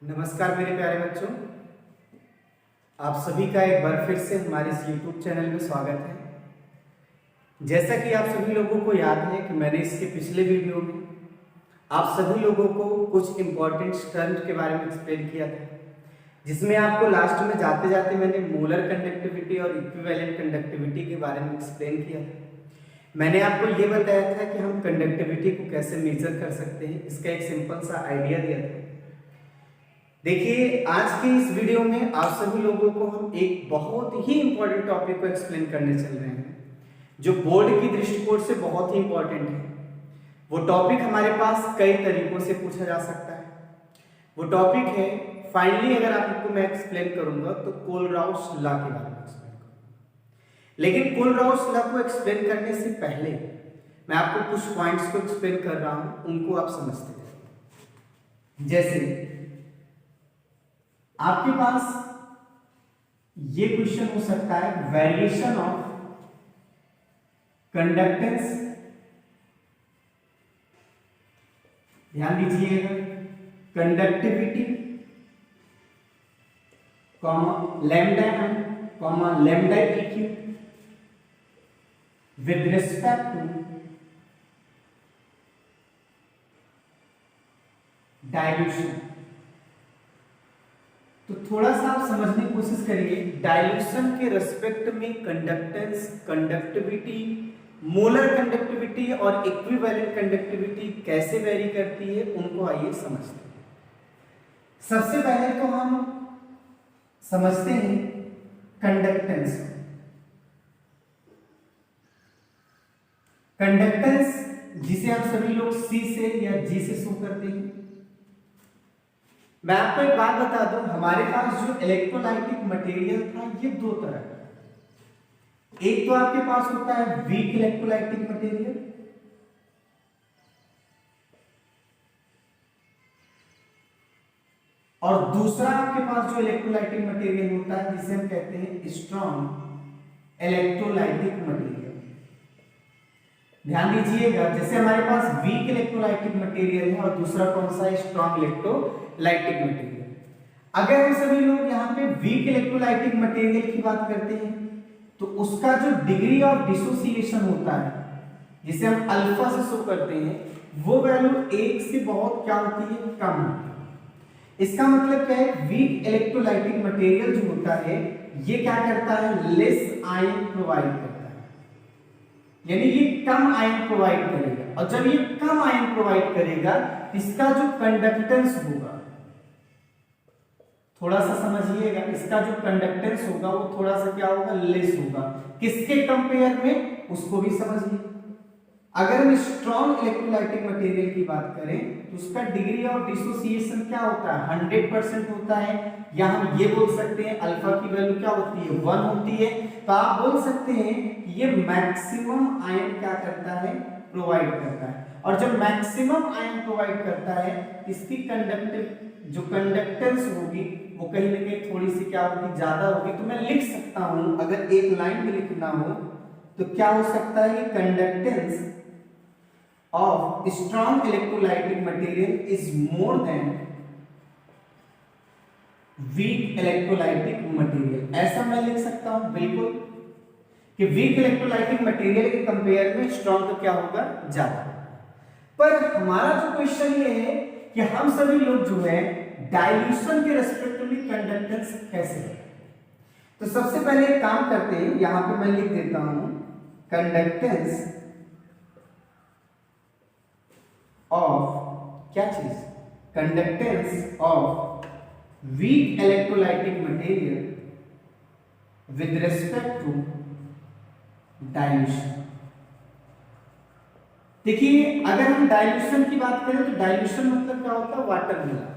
नमस्कार मेरे प्यारे बच्चों, आप सभी का एक बार फिर से हमारे इस YouTube चैनल में स्वागत है। जैसा कि आप सभी लोगों को याद है कि मैंने इसके पिछले वीडियो में आप सभी लोगों को कुछ इंपॉर्टेंट टर्म्स के बारे में एक्सप्लेन किया था, जिसमें आपको लास्ट में जाते जाते मैंने मोलर कंडक्टिविटी और इक्विवेलेंट कंडक्टिविटी के बारे में एक्सप्लेन किया था। मैंने आपको ये बताया था कि हम कंडक्टिविटी को कैसे मेजर कर सकते हैं, इसका एक सिंपल सा आइडिया दिया था। देखिए, आज के इस वीडियो में आप सभी लोगों को हम एक बहुत ही इंपॉर्टेंट टॉपिक को एक्सप्लेन करने चल रहे हैं, जो बोर्ड की दृष्टिकोण से बहुत ही इंपॉर्टेंट है। वो टॉपिक हमारे पास कई तरीकों से पूछा जा सकता है। वो टॉपिक है, फाइनली अगर आपको मैं एक्सप्लेन करूंगा तो कोलराउस लॉ के बारे में एक्सप्लेन करूंगा। लेकिन कोलराउस लॉ को एक्सप्लेन करने से पहले मैं आपको कुछ पॉइंट्स को एक्सप्लेन कर रहा हूं, उनको आप समझते हैं। जैसे आपके पास ये क्वेश्चन हो सकता है, वेरिएशन ऑफ कंडक्टेंस, ध्यान दीजिएगा, conductivity lambda m lambda eq with respect to dilution. तो थोड़ा सा आप समझने की कोशिश करिए, डाइल्यूशन के रेस्पेक्ट में कंडक्टेंस, कंडक्टिविटी, मोलर कंडक्टिविटी और इक्विवेलेंट कंडक्टिविटी कैसे वेरी करती है, उनको आइए समझते हैं। सबसे पहले तो हम समझते हैं कंडक्टेंस। कंडक्टेंस जिसे हम सभी लोग सी से या जी से शो करते हैं। मैं आपको एक बात बता दूं, हमारे पास जो इलेक्ट्रोलाइटिक मटेरियल था ये दो तरह का। एक तो आपके पास होता है वीक इलेक्ट्रोलाइटिक मटेरियल, और दूसरा आपके पास जो इलेक्ट्रोलाइटिक मटेरियल होता है जिसे हम कहते हैं स्ट्रॉन्ग इलेक्ट्रोलाइटिक मटेरियल। ध्यान दीजिएगा, जैसे हमारे पास वीक इलेक्ट्रोलाइटिक मटेरियल है और दूसरा कौन सा है, स्ट्रॉन्ग इलेक्ट्रोलाइटिक मटेरियल। अगर हम सभी लोग यहाँ पे वीक इलेक्ट्रोलाइटिक मटेरियल की बात करते हैं तो उसका जो डिग्री ऑफ डिसोसिएशन होता है, जिसे हम अल्फा से शो करते हैं, वो वैल्यू 1 से बहुत क्या होती है, कम होती है। इसका मतलब क्या है, वीक इलेक्ट्रोलाइटिक मटेरियल जो होता है ये क्या करता है, लेस आयन प्रोवाइड करता है, यानी ये कम आयन प्रोवाइड करेगा। और जब ये कम आयन प्रोवाइड करेगा, इसका जो कंडक्टेंस होगा, थोड़ा सा समझिएगा, इसका जो कंडक्टेंस होगा वो थोड़ा सा क्या होगा, लेस होगा। किसके कंपेयर में, उसको भी समझिए। अगर हम स्ट्रॉन्ग इलेक्ट्रोलाइटिक मटेरियल की बात करें तो उसका डिग्री ऑफ डिसोसिएशन क्या होता है, 100% होता है। या हम ये बोल सकते हैं अल्फा की वैल्यू क्या होती है, 1 होती है। तो आप बोल सकते हैं कि ये मैक्सिमम आयन क्या करता है, प्रोवाइड करता है। और जब मैक्सिमम आयन प्रोवाइड करता है, इसकी जो कंडक्टेंस होगी वो कहीं ना कहीं थोड़ी सी क्या होगी, ज्यादा होगी। तो मैं लिख सकता हूं, अगर एक लाइन में लिखना हो तो क्या हो सकता है, conductance of strong electrolytic material is more than weak electrolytic material। ऐसा मैं लिख सकता हूं बिल्कुल कि वीक इलेक्ट्रोलाइटिक मटेरियल के कंपेयर में स्ट्रॉन्ग तो क्या होगा, ज्यादा। पर हमारा जो क्वेश्चन ये है कि हम सभी लोग जो है डाइल्यूशन के रेस्पेक्टिवली कंडक्टेंस कैसे करें। तो सबसे पहले एक काम करते हैं, यहां पे मैं लिख देता हूं कंडक्टेंस ऑफ क्या चीज, conductance of weak electrolytic material with respect to dilution. देखिए, अगर हम डाइल्यूशन की बात करें तो डाइल्यूशन मतलब क्या होता है, वाटर मिलाना।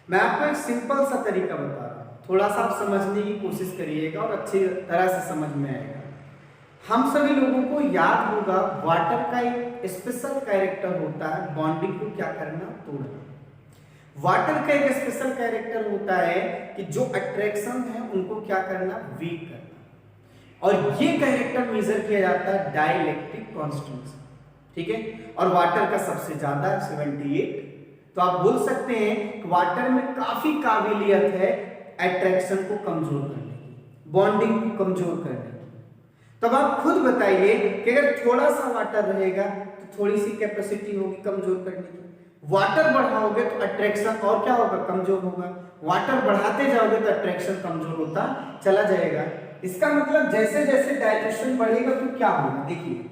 मैं आपको एक सिंपल सा तरीका बता रहा हूं, थोड़ा सा आप समझने की कोशिश करिएगा और अच्छी तरह से समझ में आएगा। हम सभी लोगों को याद होगा, वाटर का एक स्पेशल कैरेक्टर होता है बॉन्डिंग को क्या करना, तोड़ना। वाटर का एक स्पेशल कैरेक्टर होता है कि जो अट्रैक्शन है उनको क्या करना, वीक करना। और ये कैरेक्टर मेजर किया जाता है डाइलेक्ट्रिक कांस्टेंट, ठीक है। और वाटर का सबसे ज्यादा 78, तो आप बोल सकते हैं कि वाटर में काफी काबिलियत है अट्रैक्शन को कमजोर करने की, बॉन्डिंग को कमजोर करने की। तब आप खुद बताइए कि अगर थोड़ा सा वाटर रहेगा तो थोड़ी सी कैपेसिटी होगी कमजोर करने की, वाटर बढ़ाओगे तो अट्रैक्शन और क्या होगा, कमजोर होगा, वाटर बढ़ाते जाओगे तो अट्रैक्शन कमजोर होता चला जाएगा। इसका मतलब जैसे जैसे डाइल्यूशन बढ़ेगा तो क्या होगा, देखिए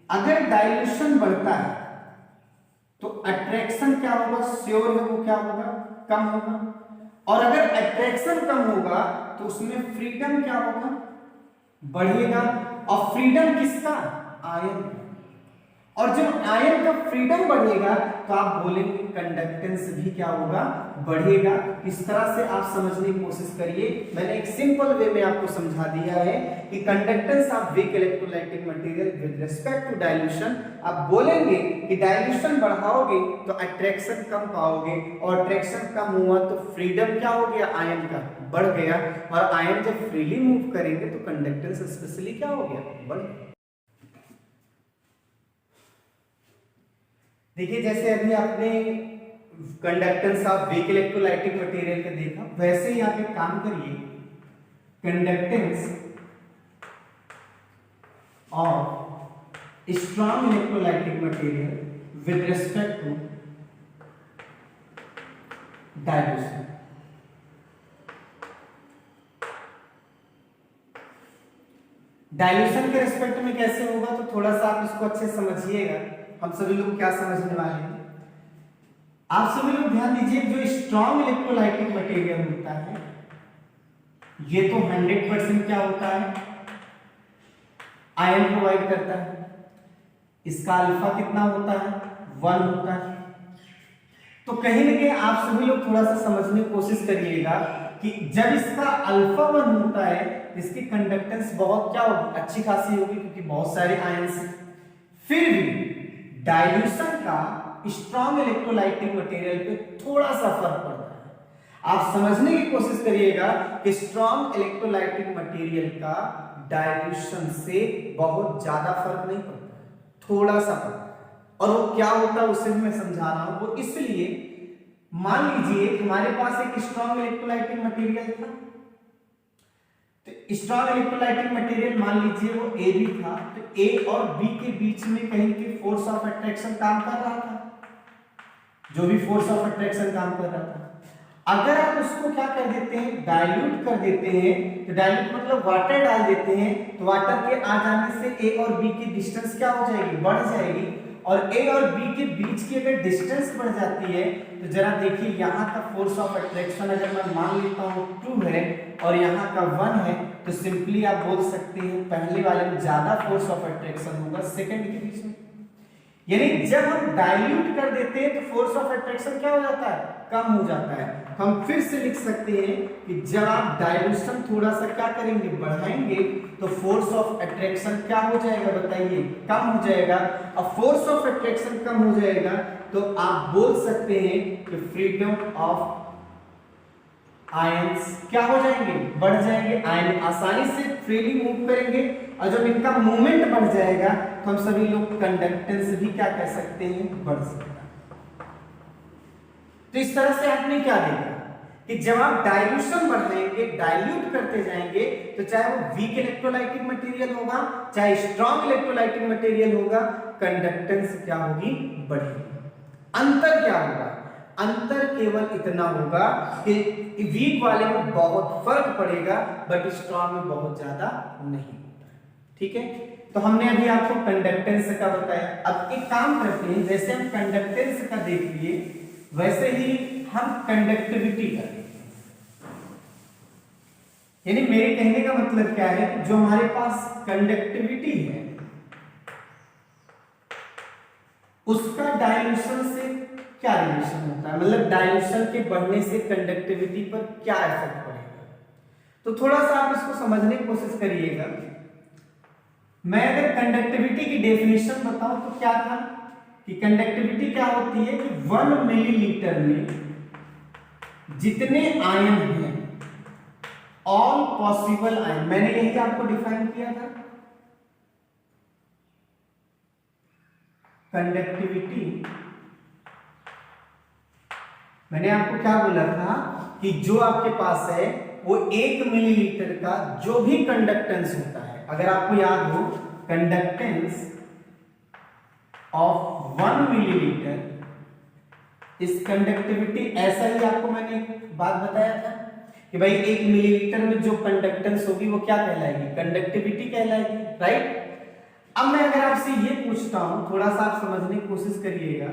अगर डाइल्यूशन बढ़ता है तो अट्रैक्शन क्या होगा, श्योर है वो क्या होगा, कम होगा, और अगर अट्रैक्शन कम होगा तो उसमें फ्रीडम क्या होगा, बढ़ेगा। और फ्रीडम किसका, आयन। और जब आयन का फ्रीडम बढ़ेगा तो आप बोलेंगे कंडक्टेंस भी क्या होगा, बढ़ेगा। इस तरह से आप समझने की कोशिश करिए। मैंने एक सिंपल वे में आपको समझा दिया है कि conductance of weak electrolytic material with respect to dilution. आप बोलेंगे कि डाइल्यूशन बढ़ाओगे तो अट्रैक्शन कम पाओगे, और अट्रैक्शन कम हुआ तो फ्रीडम क्या हो गया, आयन का बढ़ गया, और आयन जब फ्रीली मूव करेंगे तो कंडक्टेंस स्पेशली क्या हो गया, बढ़ गया। देखिए जैसे अभी आपने conductance of weak electrolytic material का देखा, वैसे ही आप एक काम करिए, conductance of strong electrolytic material with respect to dilution. Dilution के रिस्पेक्ट में कैसे होगा, तो थोड़ा सा आप इसको अच्छे समझिएगा, हम सभी लोग क्या समझने वाले हैं। आप सभी लोग ध्यान दीजिए, जो स्ट्रॉन्ग इलेक्ट्रोलाइटिक मटेरियल होता है ये तो 100% क्या होता है, आयन प्रोवाइड करता है। इसका अल्फा कितना होता है, 1 होता है। तो कहीं ना कहीं आप सभी लोग थोड़ा सा समझने की कोशिश करिएगा कि जब इसका अल्फा 1 होता है इसकी कंडक्टेंस बहुत क्या होगी, अच्छी खासी होगी, क्योंकि बहुत सारे आयन्स हैं। फिर भी डाइल्यूशन का स्ट्रॉन्ग इलेक्ट्रोलाइटिक मटेरियल पे थोड़ा सा फर्क पड़ता है। आप समझने की कोशिश करिएगा कि स्ट्रॉन्ग इलेक्ट्रोलाइटिक मटेरियल का डाइल्यूशन से बहुत ज्यादा फर्क नहीं पड़ता है, थोड़ा सा पड़ता है। और वो क्या होता है उसे भी मैं समझा रहा हूं। वो इसलिए, मान लीजिए हमारे पास एक स्ट्रॉन्ग इलेक्ट्रोलाइटिक मटेरियल था, तो स्ट्रॉन्ग इलेक्ट्रोलाइटिक मटेरियल मान लीजिए वो ए बी था, तो ए और बी के बीच में कहीं की फोर्स ऑफ अट्रैक्शन काम कर रहा था, जो भी फोर्स ऑफ अट्रैक्शन काम कर रहा था। अगर आप उसको क्या कर देते हैं, डाइल्यूट कर देते हैं, तो डाइल्यूट मतलब वाटर डाल देते हैं, तो वाटर के आ जाने से ए और बी की डिस्टेंस क्या हो जाएगी, बढ़ जाएगी। और ए और बी के बीच की अगर डिस्टेंस बढ़ जाती है तो जरा देखिए, यहाँ का फोर्स ऑफ अट्रैक्शन अगर मैं मान लेता हूँ 2 है और यहाँ का 1 है, तो सिंपली आप बोल सकते हैं पहले वाले में ज्यादा फोर्स ऑफ अट्रैक्शन होगा सेकंड के बीच में। यानी जब हम डाइल्यूट कर देते हैं तो फोर्स ऑफ अट्रैक्शन क्या हो जाता है, कम हो जाता है। हम फिर से लिख सकते हैं कि जब आप डाइल्यूशन थोड़ा सा क्या करेंगे, बढ़ाएंगे, तो फोर्स ऑफ अट्रैक्शन क्या हो जाएगा, बताइए, कम हो जाएगा। अब फोर्स ऑफ अट्रैक्शन कम हो जाएगा तो आप बोल सकते हैं कि फ्रीडम ऑफ आयंस क्या हो जाएंगे, बढ़ जाएंगे। आयन आसानी से फ्रीली मूव करेंगे, और जब इनका मूवमेंट बढ़ जाएगा तो हम सभी लोग कंडक्टेंस भी क्या कह सकते हैं, बढ़ सकता है। तो इस तरह से आपने क्या देखा कि जब आप डाइल्यूशन बढ़ाएंगे, डाइल्यूट करते जाएंगे, तो चाहे वो वीक इलेक्ट्रोलाइटिक मटेरियल होगा चाहे स्ट्रॉन्ग इलेक्ट्रोलाइटिक मटेरियल होगा, कंडक्टेंस क्या होगी, बढ़ेगी। अंतर क्या होगा, अंतर केवल इतना होगा कि वीक वाले में बहुत फर्क पड़ेगा बट स्ट्रॉन्ग में बहुत ज्यादा नहीं होता। ठीक है, तो हमने अभी आपको कंडक्टेंस का बताया। अब एक काम करते हैं, जैसे हम कंडक्टेंस का देख लिए वैसे ही हम कंडक्टिविटी का देखते हैं। यानी मेरे कहने का मतलब क्या है कि जो हमारे पास कंडक्टिविटी है उसका डाइल्यूशन से क्या रिलेशन होता है, मतलब डाइल्यूशन के बढ़ने से कंडक्टिविटी पर क्या इफेक्ट पड़ेगा। तो थोड़ा सा आप इसको समझने की कोशिश करिएगा। मैं अगर कंडक्टिविटी की डेफिनेशन बताऊं तो क्या था कि कंडक्टिविटी क्या होती है कि 1 मिलीलीटर में जितने आयन हैं, ऑल पॉसिबल आयन, मैंने यही आपको डिफाइन किया था। कंडक्टिविटी मैंने आपको क्या बोला था कि जो आपके पास है वो 1 मिलीलीटर का जो भी कंडक्टेंस होता है, अगर आपको याद हो कंडक्टेंस ऑफ 1 मिलीलीटर इस कंडक्टिविटी, ऐसा ही आपको मैंने एक बात बताया था कि भाई 1 मिलीलीटर में जो कंडक्टेंस होगी वो क्या कहलाएगी, कंडक्टिविटी कहलाएगी, राइट। अब मैं अगर आपसे ये पूछता हूं, थोड़ा सा आप समझने की कोशिश करिएगा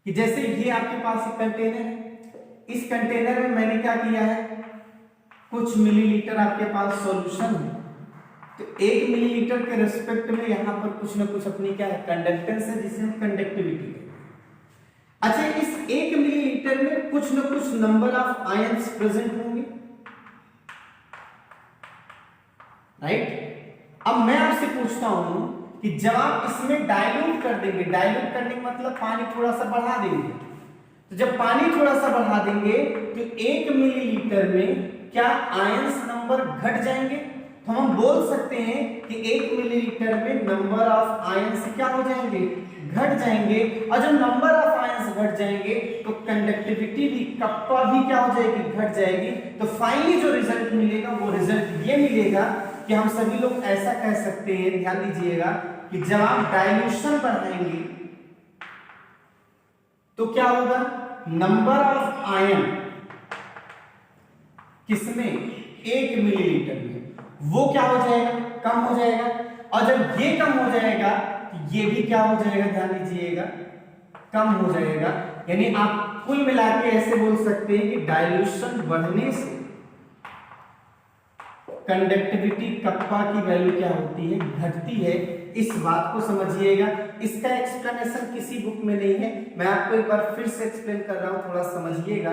कि जैसे ये आपके पास एक कंटेनर है, इस कंटेनर में मैंने क्या किया है, कुछ मिलीलीटर आपके पास सॉल्यूशन है, तो 1 मिलीलीटर के रिस्पेक्ट में यहां पर कुछ ना कुछ अपनी क्या है, कंडक्टेंस है, जिसे हम कंडक्टिविटी कहते हैं। अच्छा, इस 1 मिलीलीटर में कुछ ना कुछ नंबर ऑफ आयंस प्रेजेंट होंगे, राइट। अब मैं आपसे पूछता हूं कि जब आप इसमें डाइल्यूट कर देंगे, डाइल्यूट करने का मतलब पानी थोड़ा सा बढ़ा देंगे, तो जब पानी थोड़ा सा बढ़ा देंगे तो 1 मिलीलीटर में क्या आयंस नंबर घट जाएंगे, तो हम बोल सकते हैं कि 1 मिलीलीटर में नंबर ऑफ आयंस क्या हो जाएंगे, घट जाएंगे। और जब नंबर ऑफ आयंस घट जाएंगे तो कंडक्टिविटी भी, कप्पा भी क्या हो जाएगी, घट जाएगी। तो फाइनली जो रिजल्ट मिलेगा वो रिजल्ट ये मिलेगा कि हम सभी लोग ऐसा कह सकते हैं, ध्यान दीजिएगा, कि जब आप डाइल्यूशन बढ़ाएंगे तो क्या होगा, नंबर ऑफ आयन किसमें, 1 मिलीलीटर में, वो क्या हो जाएगा, कम हो जाएगा। और जब ये कम हो जाएगा तो ये भी क्या हो जाएगा, ध्यान दीजिएगा, कम हो जाएगा। यानी आप कुल मिला के ऐसे बोल सकते हैं कि डाइल्यूशन बढ़ने से कंडक्टिविटी, कप्पा की वैल्यू क्या होती है, घटती है। इस बात को समझिएगा। इसका एक्सप्लेनेशन किसी बुक में नहीं है, मैं आपको एक बार फिर से एक्सप्लेन कर रहा हूं, थोड़ा समझिएगा।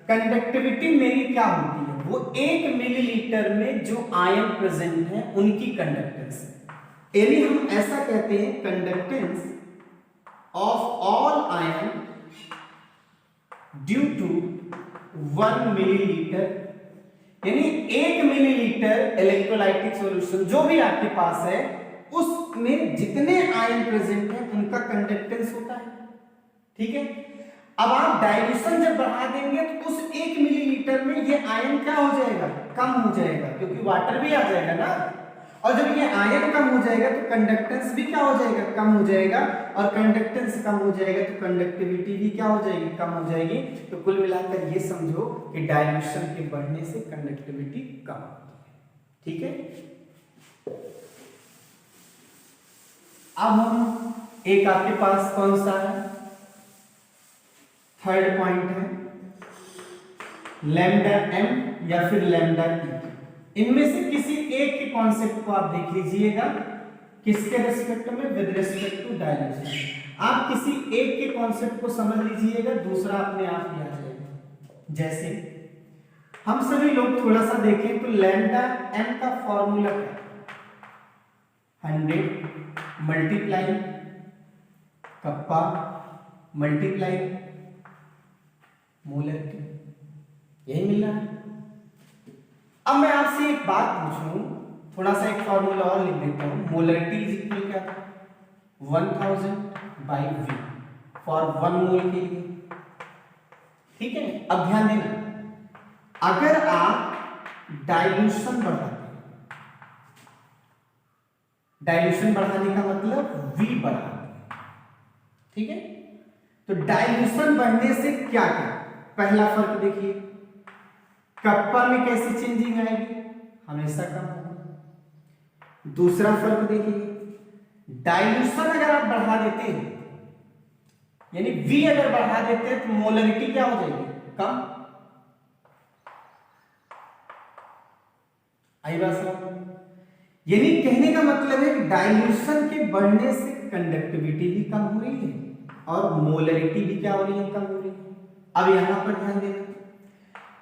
कंडक्टिविटी मेरी क्या होती है, वो 1 मिलीलीटर में जो आयन प्रेजेंट है उनकी कंडक्टेंस है। यानी हम ऐसा कहते हैं, conductance of all ion due to 1 millilitre, यानी 1 मिलीलीटर इलेक्ट्रोलाइटिक सॉल्यूशन जो भी आपके पास है उसमें जितने आयन प्रेजेंट है उनका कंडक्टेंस होता है, ठीक है। अब आप डाइल्यूशन जब बढ़ा देंगे तो उस 1 मिलीलीटर में ये आयन क्या हो जाएगा, कम हो जाएगा, क्योंकि वाटर भी आ जाएगा ना। और जब ये आयन कम हो जाएगा तो कंडक्टेंस भी क्या हो जाएगा, कम हो जाएगा। और कंडक्टेंस कम हो जाएगा तो कंडक्टिविटी भी क्या हो जाएगी, कम हो जाएगी। तो कुल मिलाकर ये समझो कि डाइल्यूशन के बढ़ने से कंडक्टिविटी कम होती है, ठीक है। अब हम एक आपके पास कौन सा है, थर्ड पॉइंट है लैम्डा एम या फिर लैम्डा ई। इनमें से किसी एक के कॉन्सेप्ट को आप देख लीजिएगा, किसके रिस्पेक्ट में, विद रिस्पेक्ट टू डाइल्यूशन। आप किसी एक के कॉन्सेप्ट को समझ लीजिएगा, दूसरा अपने आप ही आ जाएगा। जैसे हम सभी लोग थोड़ा सा देखें तो लैम्डा एम का फॉर्मूला क्या, 100 मल्टीप्लाई कप्पा मल्टीप्लाई मोलरिटी, यही मिल रहा है। अब मैं आपसे एक बात पूछूं, थोड़ा सा एक फॉर्मूला और लिख देता हूं, मोलरिटी इज इक्वल क्या था, 1000 बाई वी फॉर 1 मोल के लिए, ठीक है। अब ध्यान देना, अगर आप डाइल्यूशन बढ़ाते हैं, डाइल्यूशन बढ़ाने का मतलब वी बढ़ाते हैं, ठीक है। तो डाइल्यूशन बढ़ने से क्या क्या, पहला फर्क देखिए, कप्पा में कैसी चेंजिंग आएगी, हमेशा कम होगा। दूसरा फर्क देखिए, डाइल्यूशन अगर आप बढ़ा देते हैं, यानी V अगर बढ़ा देते हैं तो मोलरिटी क्या हो जाएगी, कम। आई बात समझ, यानी कहने का मतलब है कि डाइल्यूशन के बढ़ने से कंडक्टिविटी भी कम हो रही है और मोलरिटी भी क्या हो रही है, कम हो रही है। अब यहां पर ध्यान देना,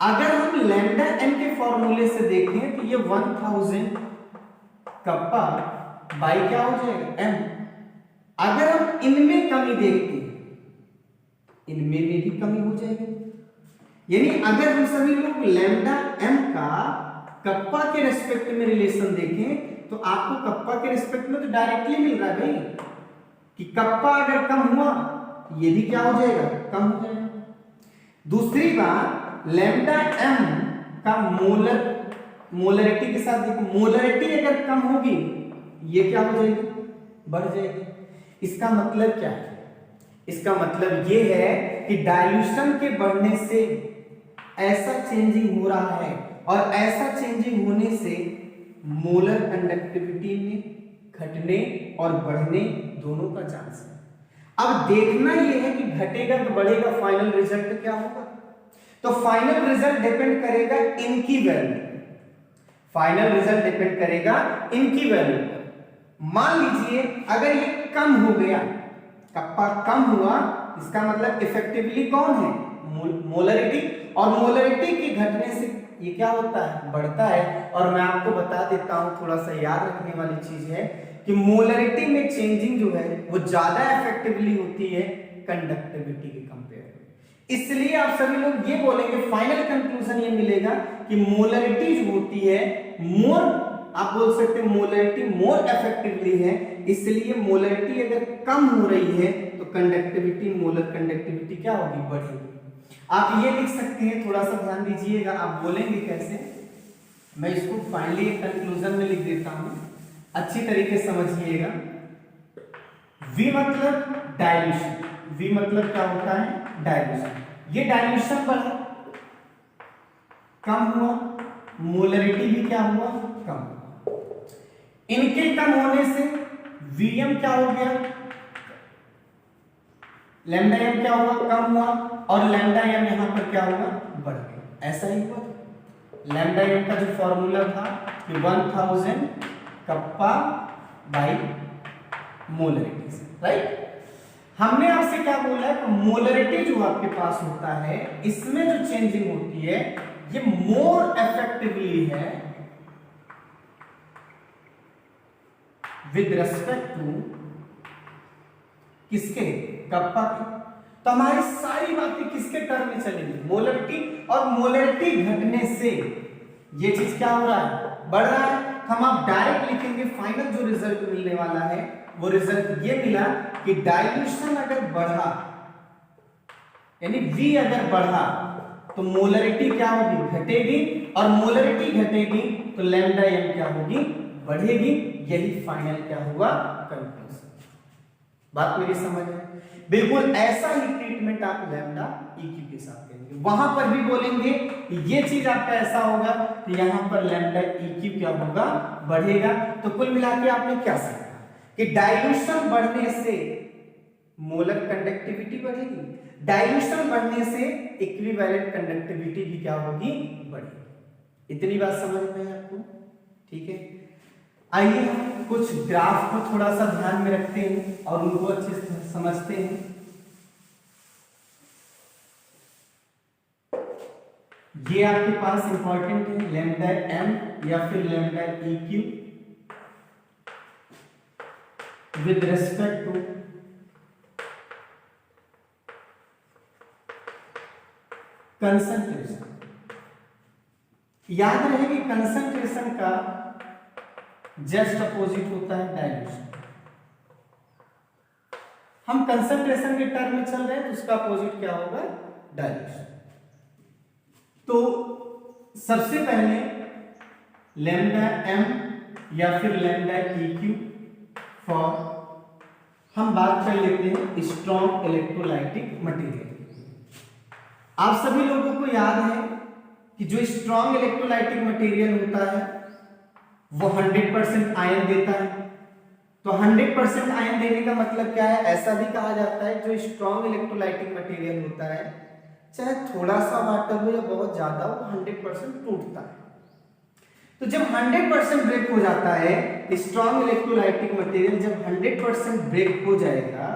अगर हम लैम्डा एम के फॉर्मूले से देखें तो ये 1000 कप्पा बाई क्या हो जाएगा, एम। अगर हम इनमें कमी देखते हैं, इनमें भी कमी हो जाएगी। यानी अगर हम सभी लोग लैम्डा एम का कप्पा के रिस्पेक्ट में रिलेशन देखें तो आपको कप्पा के रिस्पेक्ट में तो डायरेक्टली मिल रहा है भाई, कि कप्पा अगर कम हुआ ये भी क्या हो जाएगा, कम हो जाएगा। दूसरी बात, लैम्डा एम का मोलरिटी के साथ देखो, मोलरिटी अगर कम होगी ये क्या हो जाएगी, बढ़ जाएगी। इसका मतलब क्या है? इसका मतलब ये है कि डाइल्यूशन के बढ़ने से ऐसा चेंजिंग हो रहा है, और ऐसा चेंजिंग होने से मोलर कंडक्टिविटी में घटने और बढ़ने दोनों का चांस है। अब देखना यह है कि घटेगा कि बढ़ेगा, फाइनल रिजल्ट क्या होगा। तो फाइनल रिजल्ट डिपेंड करेगा इनकी वैल्यू, फाइनल रिजल्ट डिपेंड करेगा इनकी वैल्यू पर। मान लीजिए अगर ये कम हो गया, कप्पा कम हुआ, इसका मतलब इफेक्टिवली कौन है, मोलरिटी, और मोलरिटी की घटने से ये क्या होता है, बढ़ता है। और मैं आपको बता देता हूं, थोड़ा सा याद रखने वाली चीज है कि मोलरिटी में चेंजिंग जो है वो ज्यादा इफेक्टिवली होती है कंडक्टिविटी के कंपेयर में। इसलिए आप सभी लोग ये बोलेंगे, फाइनल कंक्लूजन ये मिलेगा कि मोलरिटी जो होती है मोर, आप बोल सकते हैं मोलरिटी मोर इफेक्टिवली है, इसलिए मोलरिटी अगर कम हो रही है तो कंडक्टिविटी, मोलर कंडक्टिविटी क्या होगी, बढ़ेगी। आप ये लिख सकते हैं, थोड़ा सा ध्यान दीजिएगा, आप बोलेंगे कैसे, मैं इसको फाइनली एक कंक्लूजन में लिख देता हूं, अच्छी तरीके से समझिएगा। V मतलब डाइल्यूशन, V मतलब क्या होता है, डाइल्यूशन। ये डाइल्यूशन बढ़ा, कम हुआ, मोलरिटी भी क्या हुआ, कम हुआ। इनके कम होने से Vm क्या हो गया, लैम्डा एम क्या हुआ, कम हुआ, और लैम्डा एम यहां पर क्या हुआ, बढ़ गया। ऐसा ही हुआ, लैम्डा एम का जो फॉर्मूला था कि 1000 कप्पा बाई मोलरिटी से, राइट। हमने आपसे क्या बोला है, मोलरिटी जो आपके पास होता है इसमें जो चेंजिंग होती है ये मोर इफेक्टिवली है विद रिस्पेक्ट टू किसके, कप्पा के। तो हमारी सारी बातें किसके टर्म में चलेंगी, मोलरिटी, और मोलरिटी घटने से ये चीज क्या हो रहा है, बढ़ रहा है। हम आप डायरेक्ट लिखेंगे, फाइनल जो रिजल्ट मिलने वाला है वो रिजल्ट ये मिला कि डाइल्यूशन अगर बढ़ा, यानी V अगर बढ़ा तो मोलरिटी क्या होगी, घटेगी, और मोलरिटी घटेगी तो लैम्डा एम क्या होगी, बढ़ेगी। यही फाइनल क्या हुआ, कंक्लूजन। बात मेरी समझ है? बिल्कुल ऐसा ही ट्रीटमेंट आप लैम्डा EQ के साथ करेंगे, वहां पर भी बोलेंगे ये चीज आपका ऐसा होगा कि यहां पर लैम्डा EQ क्या होगा, बढ़ेगा। तो कुल मिला के आपने क्या सीखा कि डाइल्यूशन बढ़ने से मोलर कंडक्टिविटी बढ़ेगी, डाइल्यूशन बढ़ने से इक्विवेलेंट कंडक्टिविटी भी क्या होगी, बढ़ेगी। इतनी बात समझ में है आपको? ठीक है, आइए हम कुछ ग्राफ को थोड़ा सा ध्यान में रखते हैं और उनको अच्छे से समझते हैं। ये आपके पास इंपॉर्टेंट है, लैम्डा एम या फिर lambda EQ with respect to concentration. याद रहे कि कंसंट्रेशन का जस्ट अपोजिट होता है डाइल्यूशन। हम कंसंट्रेशन के टर्म में चल रहे हैं तो उसका अपोजिट क्या होगा, डाइल्यूशन। तो सबसे पहले लैम्डा एम या फिर लैम्डा EQ फॉर, हम बात कर लेते हैं स्ट्रॉन्ग इलेक्ट्रोलाइटिक मटेरियल। आप सभी लोगों को याद है कि जो स्ट्रॉन्ग इलेक्ट्रोलाइटिक मटेरियल होता है वो 100% आयन देता है। तो 100% आयन देने का मतलब क्या है, ऐसा भी कहा जाता है जो स्ट्रॉन्ग इलेक्ट्रोलाइटिक मटेरियल होता है चाहे थोड़ा सा वाटर हो या बहुत ज्यादा हो, 100% टूटता है। तो जब 100% ब्रेक हो जाता है, स्ट्रॉन्ग इलेक्ट्रोलाइटिक मटेरियल जब 100% ब्रेक हो जाएगा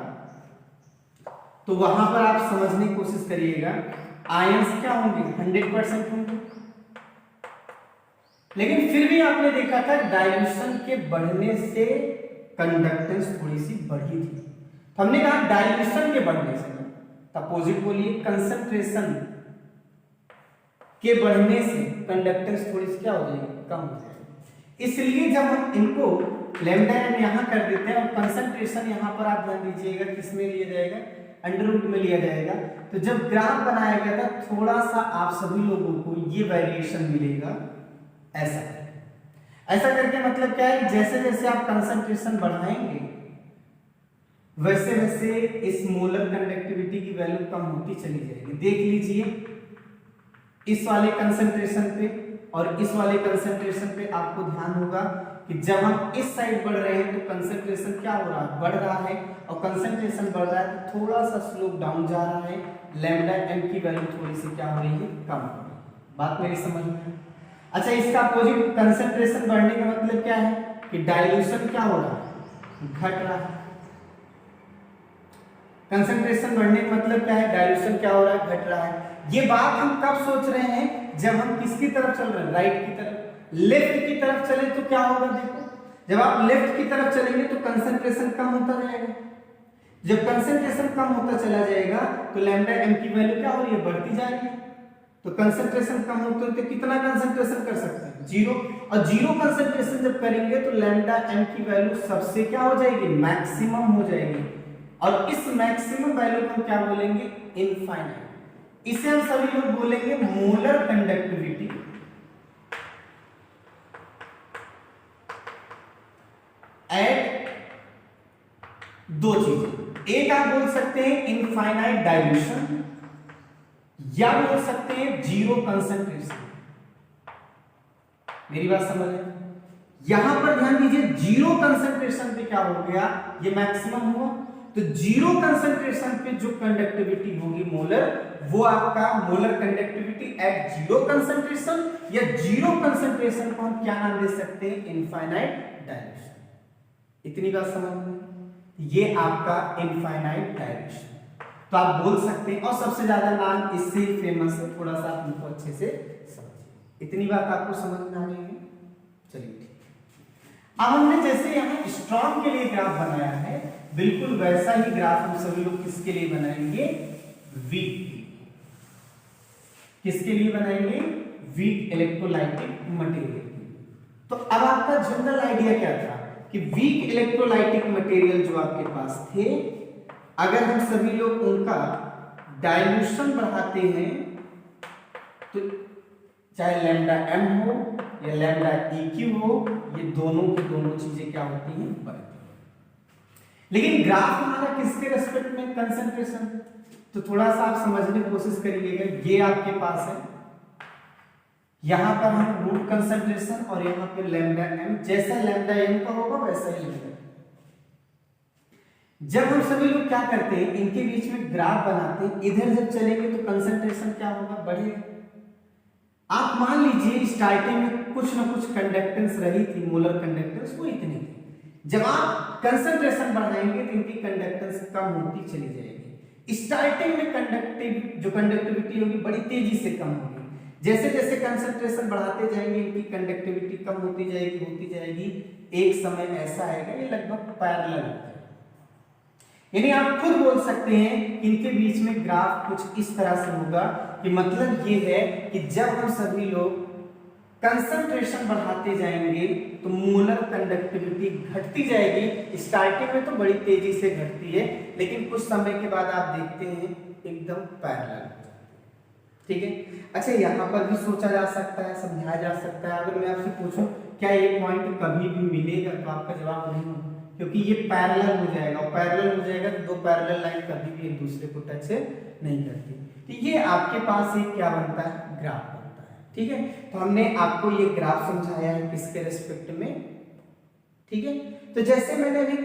तो वहां पर आप समझने की कोशिश करिएगा, आयंस क्या होंगे, 100% होंगे। लेकिन फिर भी आपने देखा था डाइल्यूशन के बढ़ने से कंडक्टेंस थोड़ी सी बढ़ी थी। तो हमने कहा डाइल्यूशन के बढ़ने से, अपोजिट बोलिए, कंसंट्रेशन के बढ़ने से कंडक्टेंस थोड़ी सी क्या हो जाएगी, कम हो जाएगी। इसलिए जब हम इनको लैम्डा एम यहां कर देते हैं और कंसंट्रेशन यहां पर आप ध्यान दीजिएगा किसमें लिया जाएगा, अंडर रूट में लिया जाएगा। तो जब ग्राफ बनाया गया था थोड़ा सा आप सभी लोगों को ये वेरिएशन मिलेगा ऐसा। ऐसा करके मतलब क्या है, जैसे जैसे आप कंसंट्रेशन बढ़ाएंगे वैसे वैसे इस मोलर कंडक्टिविटी की वैल्यू कम होती चली जाएगी। देख लीजिए इस वाले कंसंट्रेशन पे और इस वाले कंसंट्रेशन पे आपको ध्यान होगा कि जब हम इस साइड बढ़ रहे हैं तो कंसंट्रेशन क्या हो रहा है, बढ़ रहा है, और कंसंट्रेशन बढ़ रहा है तो थोड़ा सा स्लोप डाउन जा रहा है, लैम्डा एम की वैल्यू थोड़ी सी क्या हो रही है, कम हो रही है। बात मेरी समझ में? अच्छा, इसका अपोजिट कंसंट्रेशन बढ़ने का मतलब क्या है कि डाइल्यूशन क्या हो रहा है, घट रहा है। कंसंट्रेशन बढ़ने का मतलब क्या है, डाइल्यूशन क्या हो रहा है, घट रहा है। ये बात हम कब सोच रहे हैं, जब हम किसकी तरफ चल रहे हैं, राइट की तरफ। लेफ्ट की तरफ चले तो क्या होगा, देखो जब आप लेफ्ट की तरफ चलेंगे तो कंसंट्रेशन कम होता जाएगा। जब कंसंट्रेशन कम होता चला जाएगा तो लैम्डा एम की वैल्यू क्या हो रही है, बढ़ती जा रही है। तो कंसंट्रेशन कम होते होते कितना कंसंट्रेशन कर सकते हैं, जीरो। और जीरो कंसंट्रेशन जब करेंगे तो लैम्डा एम की वैल्यू सबसे क्या हो जाएगी, मैक्सिमम हो जाएगी। और इस मैक्सिमम वैल्यू को हम क्या बोलेंगे, इनफाइनाइट। इसे हम सभी लोग बोलेंगे मोलर कंडक्टिविटी। एट दो चीजें, एक आप बोल सकते हैं इनफाइनाइट डाइल्यूशन या बोल सकते हैं जीरो कंसंट्रेशन। मेरी बात समझ है? यहां पर ध्यान दीजिए, जीरो कंसंट्रेशन पे क्या हो गया, ये मैक्सिमम हुआ। तो जीरो कंसंट्रेशन पे जो कंडक्टिविटी होगी मोलर, वो आपका molar conductivity eight zero concentration, या जीरो कंसंट्रेशन को हम क्या नाम दे सकते हैं, इनफाइनाइट डाइल्यूशन। इतनी बात समझ में? ये आपका इनफाइनाइट डाइल्यूशन तो आप बोल सकते हैं, और सबसे ज्यादा नाम इससे फेमस है, थोड़ा सा आप इनको अच्छे से समझिए। इतनी बात आपको समझ में आ रही है? चलिए ठीक। अब हमने जैसे यहाँ स्ट्रॉन्ग के लिए ग्राफ बनाया है, बिल्कुल वैसा ही ग्राफ हम सभी लोग किसके लिए बनाएंगे, वीक। किसके लिए बनाएंगे, वीक इलेक्ट्रोलाइटिक मटेरियल। तो अब आपका जनरल आइडिया क्या था कि वीक इलेक्ट्रोलाइटिक मटेरियल जो आपके पास थे, अगर हम सभी लोग उनका डाइल्यूशन बढ़ाते हैं तो चाहे लैम्डा एम हो या लैम्डा EQ हो, ये दोनों की दोनों चीजें क्या होती हैं, बढ़ती हैं। लेकिन ग्राफ हमारा किसके रेस्पेक्ट में, कंसंट्रेशन। तो थोड़ा सा आप समझने की कोशिश करिएगा, ये आपके पास है, यहां पर हम रूट कंसंट्रेशन और यहां पे लैम्डा एम, जैसा लैम्डा एम का होगा वैसा ही लैम्डा। जब हम सभी लोग क्या करते हैं, इनके बीच में ग्राफ बनाते हैं, इधर जब चलेंगे तो कंसंट्रेशन क्या होगा, बढ़ेगा। आप मान लीजिए स्टार्टिंग में कुछ ना कुछ कंडक्टेंस रही थी, मोलर कंडक्टेंस वो इतनी थी। जब आप कंसंट्रेशन बढ़ाएंगे तो इनकी कंडक्टेंस कम होती चली जाएगी। स्टार्टिंग में जो कंडक्टिविटी होगी बड़ी तेजी से कम होगी। जैसे जैसे कंसंट्रेशन बढ़ाते जाएंगे इनकी कंडक्टिविटी कम होती जाएगी। एक समय ऐसा आएगा, ये लगभग पैरेलल होता है। यानी आप खुद बोल सकते हैं कि इनके बीच में ग्राफ कुछ इस तरह से होगा कि मतलब ये है कि जब हम सभी लोग कंसंट्रेशन बढ़ाते जाएंगे तो मोलर कंडक्टिविटी घटती जाएगी। स्टार्टिंग में तो बड़ी तेजी से घटती है, लेकिन कुछ समय के बाद आप देखते हैं एकदम पैरेलल। ठीक है। अच्छा, यहाँ पर भी सोचा जा सकता है, समझाया जा सकता है। अगर मैं आपसे पूछूं क्या ये पॉइंट कभी भी मिलेगा, तो आपका जवाब नहीं होगा, क्योंकि ये पैरेलल हो जाएगा, और पैरेलल हो जाएगा तो दो पैरेलल लाइन कभी भी एक दूसरे को टच नहीं करती। तो ये आपके पास एक क्या बनता है, ग्राफ बनता है। ठीक है, तो हमने आपको ये ग्राफ समझाया है किसके रेस्पेक्ट में। ठीक है, तो जैसे मैंने अभी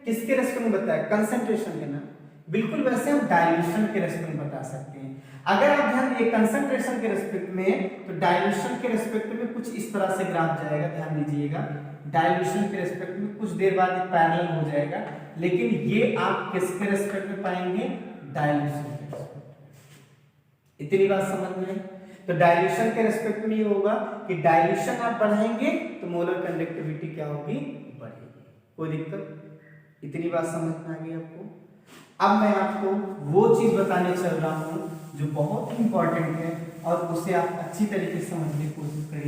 किसके रेस्पेक्ट में बताया, कंसंट्रेशन के ना, बिल्कुल वैसे हम डाइल्यूशन के रेस्पेक्ट में बता सकते हैं। अगर आप ध्यान दिए कंसंट्रेशन के रेस्पेक्ट में, तो डाइल्यूशन के रेस्पेक्ट में कुछ इस तरह से ग्राफ जाएगा। ध्यान दीजिएगा, डाइल्यूशन के रेस्पेक्ट में कुछ देर बाद पैरेलल हो जाएगा, लेकिन ये आप किसके रेस्पेक्ट में पाएंगे, डाइल्यूशन के रेस्पेक्ट। इतनी बात समझ में? तो डाइल्यूशन के रेस्पेक्ट में ये होगा कि डाइल्यूशन आप बढ़ाएंगे तो मोलर कंडक्टिविटी क्या होगी, बढ़ेगी। कोई दिक्कत? इतनी बात समझ में आ गई आपको? अब मैं आपको वो चीज बताने चल रहा हूं जो बहुत इंपॉर्टेंट है, और उसे आप अच्छी तरीके से समझने की कोशिश करिए।